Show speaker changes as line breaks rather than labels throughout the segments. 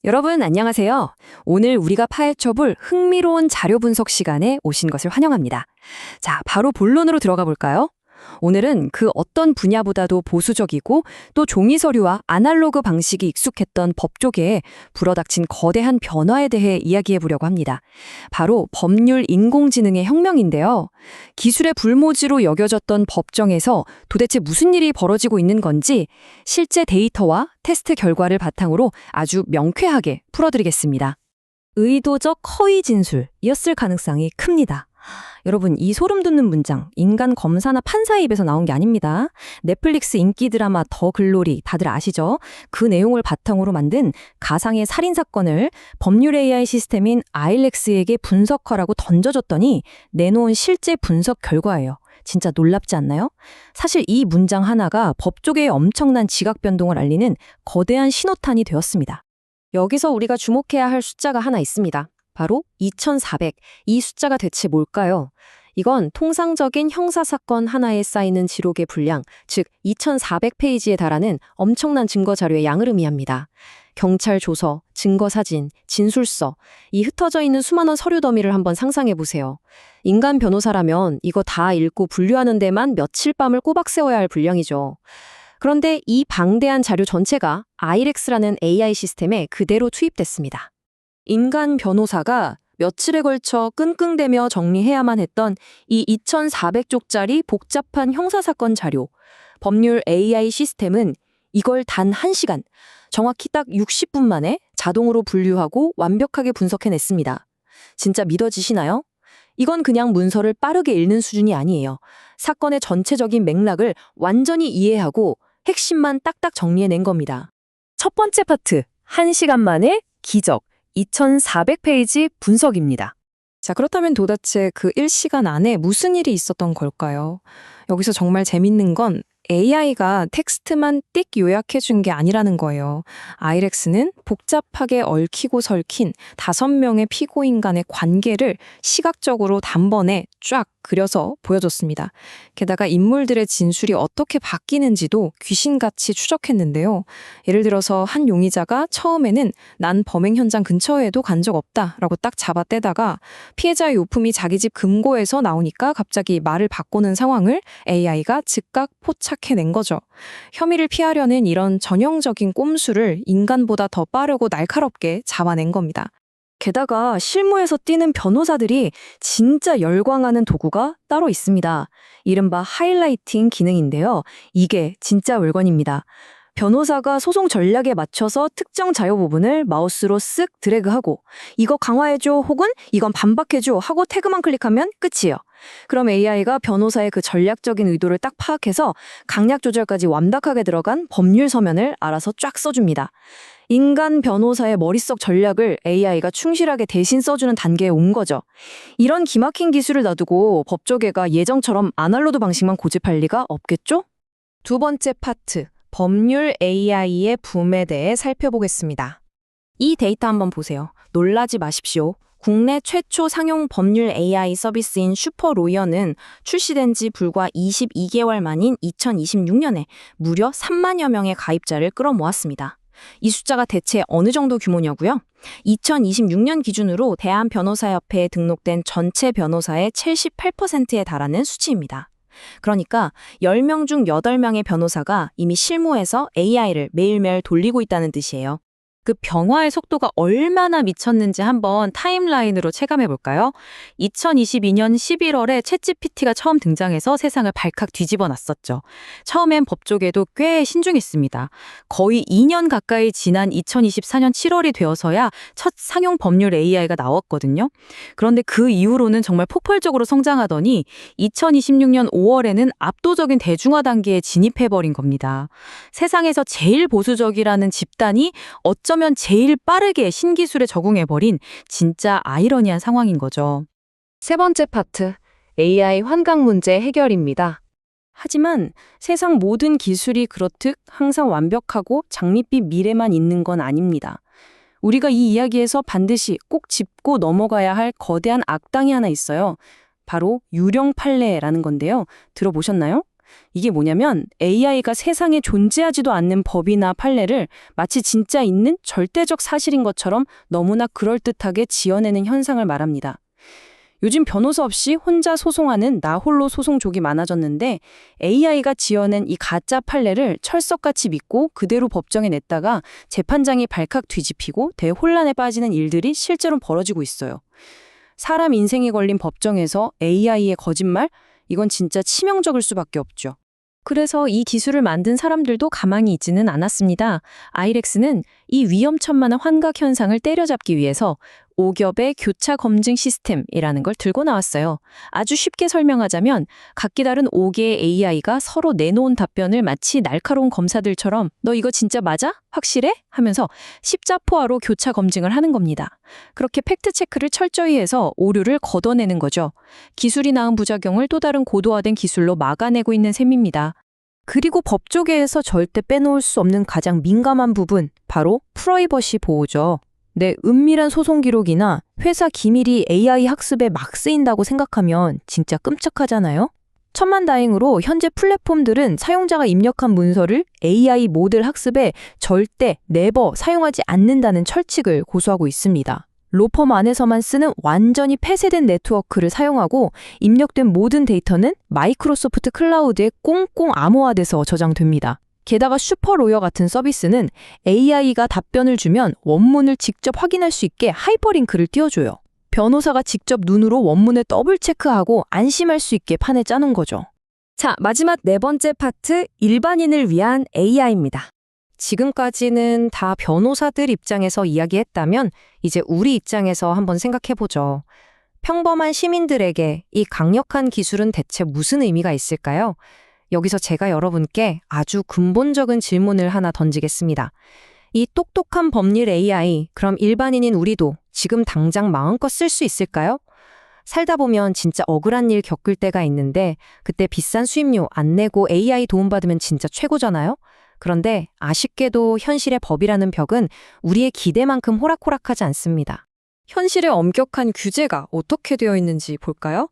여러분 안녕하세요. 오늘 우리가 파헤쳐볼 흥미로운 자료 분석 시간에 오신 것을 환영합니다. 자, 바로 본론으로 들어가 볼까요? 오늘은 그 어떤 분야보다도 보수적이고 또 종이 서류와 아날로그 방식이 익숙했던 법조계에 불어닥친 거대한 변화에 대해 이야기해 보려고 합니다. 바로 법률 인공지능의 혁명인데요. 기술의 불모지로 여겨졌던 법정에서 도대체 무슨 일이 벌어지고 있는 건지 실제 데이터와 테스트 결과를 바탕으로 아주 명쾌하게 풀어드리겠습니다. 의도적 허위 진술이었을 가능성이 큽니다. 여러분, 이 소름 돋는 문장, 인간 검사나 판사의 입에서 나온 게 아닙니다. 넷플릭스 인기 드라마 더 글로리 다들 아시죠? 그 내용을 바탕으로 만든 가상의 살인사건을 법률 AI 시스템인 아일렉스에게 분석하라고 던져줬더니 내놓은 실제 분석 결과예요. 진짜 놀랍지 않나요? 사실 이 문장 하나가 법조계의 엄청난 지각 변동을 알리는 거대한 신호탄이 되었습니다. 여기서 우리가 주목해야 할 숫자가 하나 있습니다. 바로 2400. 이 숫자가 대체 뭘까요? 이건 통상적인 형사사건 하나에 쌓이는 지록의 분량, 즉 2400페이지에 달하는 엄청난 증거 자료의 양을 의미합니다. 경찰 조서, 증거 사진, 진술서, 이 흩어져 있는 수많은 서류 더미를 한번 상상해 보세요. 인간 변호사라면 이거 다 읽고 분류하는 데만 며칠 밤을 꼬박 세워야 할 분량이죠. 그런데 이 방대한 자료 전체가 아이렉스라는 AI 시스템에 그대로 투입됐습니다. 인간 변호사가 며칠에 걸쳐 끙끙대며 정리해야만 했던 이 2400쪽짜리 복잡한 형사사건 자료, 법률 AI 시스템은 이걸 단 1시간, 정확히 딱 60분 만에 자동으로 분류하고 완벽하게 분석해냈습니다. 진짜 믿어지시나요? 이건 그냥 문서를 빠르게 읽는 수준이 아니에요. 사건의 전체적인 맥락을 완전히 이해하고 핵심만 딱딱 정리해낸 겁니다. 첫 번째 파트, 1시간 만에 기적. 2400페이지 분석입니다. 자, 그렇다면 도대체 그 1시간 안에 무슨 일이 있었던 걸까요? 여기서 정말 재밌는 건 AI가 텍스트만 띡 요약해 준 게 아니라는 거예요. 아이렉스는 복잡하게 얽히고 설킨 5명의 피고인 간의 관계를 시각적으로 단번에 쫙 그려서 보여줬습니다. 게다가 인물들의 진술이 어떻게 바뀌는지도 귀신같이 추적했는데요. 예를 들어서 한 용의자가 처음에는 난 범행 현장 근처에도 간 적 없다라고 딱 잡아떼다가 피해자의 요품이 자기 집 금고에서 나오니까 갑자기 말을 바꾸는 상황을 AI가 즉각 포착해낸 거죠. 혐의를 피하려는 이런 전형적인 꼼수를 인간보다 더 빠르고 날카롭게 잡아낸 겁니다. 게다가 실무에서 뛰는 변호사들이 진짜 열광하는 도구가 따로 있습니다. 이른바 하이라이팅 기능인데요. 이게 진짜 물건입니다. 변호사가 소송 전략에 맞춰서 특정 자료 부분을 마우스로 쓱 드래그하고 이거 강화해줘 혹은 이건 반박해줘 하고 태그만 클릭하면 끝이에요. 그럼 AI가 변호사의 그 전략적인 의도를 딱 파악해서 강약 조절까지 완벽하게 들어간 법률 서면을 알아서 쫙 써줍니다. 인간 변호사의 머릿속 전략을 AI가 충실하게 대신 써주는 단계에 온 거죠. 이런 기막힌 기술을 놔두고 법조계가 예정처럼 아날로그 방식만 고집할 리가 없겠죠? 두 번째 파트, 법률 AI의 붐에 대해 살펴보겠습니다. 이 데이터 한번 보세요. 놀라지 마십시오. 국내 최초 상용 법률 AI 서비스인 슈퍼로이어는 출시된 지 불과 22개월 만인 2026년에 무려 3만여 명의 가입자를 끌어모았습니다. 이 숫자가 대체 어느 정도 규모냐고요? 2026년 기준으로 대한변호사협회에 등록된 전체 변호사의 78%에 달하는 수치입니다. 그러니까 10명 중 8명의 변호사가 이미 실무에서 AI를 매일매일 돌리고 있다는 뜻이에요. 그 변화의 속도가 얼마나 미쳤는지 한번 타임라인으로 체감해 볼까요? 2022년 11월에 챗GPT가 처음 등장해서 세상을 발칵 뒤집어 놨었죠. 처음엔 법조계도 꽤 신중했습니다. 거의 2년 가까이 지난 2024년 7월이 되어서야 첫 상용 법률 AI가 나왔거든요. 그런데 그 이후로는 정말 폭발적으로 성장하더니 2026년 5월에는 압도적인 대중화 단계에 진입해버린 겁니다. 세상에서 제일 보수적이라는 집단이 어쩌면 제일 빠르게 신기술에 적응해버린 진짜 아이러니한 상황인 거죠. 세 번째 파트, AI 환각 문제 해결입니다. 하지만 세상 모든 기술이 그렇듯 항상 완벽하고 장밋빛 미래만 있는 건 아닙니다. 우리가 이 이야기에서 반드시 꼭 짚고 넘어가야 할 거대한 악당이 하나 있어요. 바로 유령 판례라는 건데요. 들어보셨나요?
이게 뭐냐면 AI가 세상에 존재하지도 않는 법이나 판례를 마치 진짜 있는 절대적 사실인 것처럼 너무나 그럴듯하게 지어내는 현상을 말합니다. 요즘 변호사 없이 혼자 소송하는 나 홀로 소송족이 많아졌는데 AI가 지어낸 이 가짜 판례를 철석같이 믿고 그대로 법정에 냈다가 재판장이 발칵 뒤집히고 대혼란에 빠지는 일들이 실제로 벌어지고 있어요. 사람 인생이 걸린 법정에서 AI의 거짓말? 이건 진짜 치명적일 수밖에 없죠. 그래서 이 기술을 만든 사람들도 가만히 있지는 않았습니다. 아이렉스는 이 위험천만한 환각 현상을 때려잡기 위해서 5겹의 교차 검증 시스템이라는 걸 들고 나왔어요. 아주 쉽게 설명하자면 각기 다른 5개의 AI가 서로 내놓은 답변을 마치 날카로운 검사들처럼 너 이거 진짜 맞아? 확실해? 하면서 십자포화로 교차 검증을 하는 겁니다. 그렇게 팩트체크를 철저히 해서 오류를 걷어내는 거죠. 기술이 낳은 부작용을 또 다른 고도화된 기술로 막아내고 있는 셈입니다. 그리고 법조계에서 절대 빼놓을 수 없는 가장 민감한 부분, 바로 프라이버시 보호죠. 내 은밀한 소송 기록이나 회사 기밀이 AI 학습에 막 쓰인다고 생각하면 진짜 끔찍하잖아요? 천만다행으로 현재 플랫폼들은 사용자가 입력한 문서를 AI 모델 학습에 절대 네버 사용하지 않는다는 철칙을 고수하고 있습니다. 로펌 안에서만 쓰는 완전히 폐쇄된 네트워크를 사용하고 입력된 모든 데이터는 마이크로소프트 클라우드에 꽁꽁 암호화돼서 저장됩니다. 게다가 슈퍼로여 같은 서비스는 AI가 답변을 주면 원문을 직접 확인할 수 있게 하이퍼링크를 띄워줘요. 변호사가 직접 눈으로 원문에 더블 체크하고 안심할 수 있게 판에 짜는 거죠.
자, 마지막 네 번째 파트, 일반인을 위한 AI입니다. 지금까지는 다 변호사들 입장에서 이야기했다면 이제 우리 입장에서 한번 생각해보죠. 평범한 시민들에게 이 강력한 기술은 대체 무슨 의미가 있을까요? 여기서 제가 여러분께 아주 근본적인 질문을 하나 던지겠습니다. 이 똑똑한 법률 AI, 그럼 일반인인 우리도 지금 당장 마음껏 쓸 수 있을까요? 살다 보면 진짜 억울한 일 겪을 때가 있는데 그때 비싼 수임료 안 내고 AI 도움받으면 진짜 최고잖아요? 그런데 아쉽게도 현실의 법이라는 벽은 우리의 기대만큼 호락호락하지 않습니다. 현실의 엄격한 규제가 어떻게 되어 있는지 볼까요?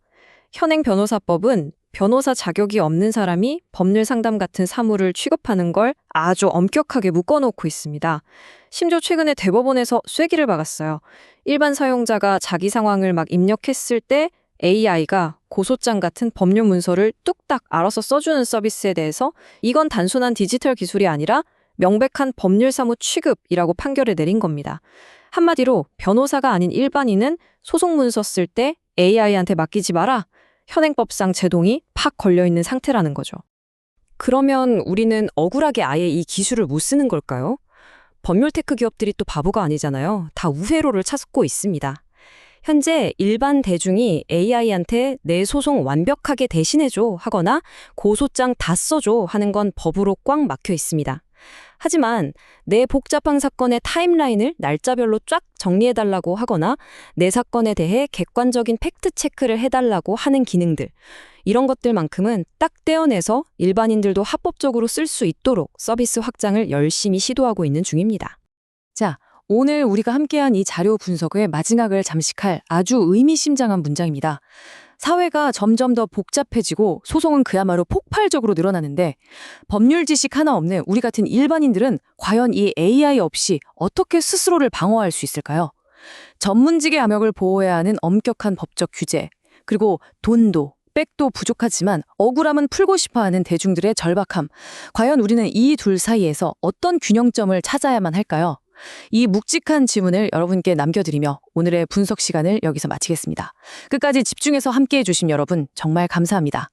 현행 변호사법은 변호사 자격이 없는 사람이 법률 상담 같은 사무를 취급하는 걸 아주 엄격하게 묶어놓고 있습니다. 심지어 최근에 대법원에서 쐐기를 박았어요. 일반 사용자가 자기 상황을 막 입력했을 때 AI가 고소장 같은 법률 문서를 뚝딱 알아서 써주는 서비스에 대해서 이건 단순한 디지털 기술이 아니라 명백한 법률 사무 취급이라고 판결을 내린 겁니다. 한마디로 변호사가 아닌 일반인은 소송 문서 쓸 때 AI한테 맡기지 마라. 현행법상 제동이 팍 걸려있는 상태라는 거죠. 그러면 우리는 억울하게 아예 이 기술을 못 쓰는 걸까요? 법률 테크 기업들이 또 바보가 아니잖아요. 다 우회로를 찾고 있습니다. 현재 일반 대중이 AI한테 내 소송 완벽하게 대신해줘 하거나 고소장 다 써줘 하는 건 법으로 꽉 막혀 있습니다. 하지만 내 복잡한 사건의 타임라인을 날짜별로 쫙 정리해달라고 하거나 내 사건에 대해 객관적인 팩트체크를 해달라고 하는 기능들, 이런 것들만큼은 딱 떼어내서 일반인들도 합법적으로 쓸 수 있도록 서비스 확장을 열심히 시도하고 있는 중입니다. 자, 오늘 우리가 함께한 이 자료 분석의 마지막을 잠식할 아주 의미심장한 문장입니다. 사회가 점점 더 복잡해지고 소송은 그야말로 폭발적으로 늘어나는데 법률 지식 하나 없는 우리 같은 일반인들은 과연 이 AI 없이 어떻게 스스로를 방어할 수 있을까요? 전문직의 암역을 보호해야 하는 엄격한 법적 규제, 그리고 돈도 백도 부족하지만 억울함은 풀고 싶어하는 대중들의 절박함. 과연 우리는 이 둘 사이에서 어떤 균형점을 찾아야만 할까요? 이 묵직한 질문을 여러분께 남겨드리며 오늘의 분석 시간을 여기서 마치겠습니다. 끝까지 집중해서 함께해 주신 여러분 정말 감사합니다.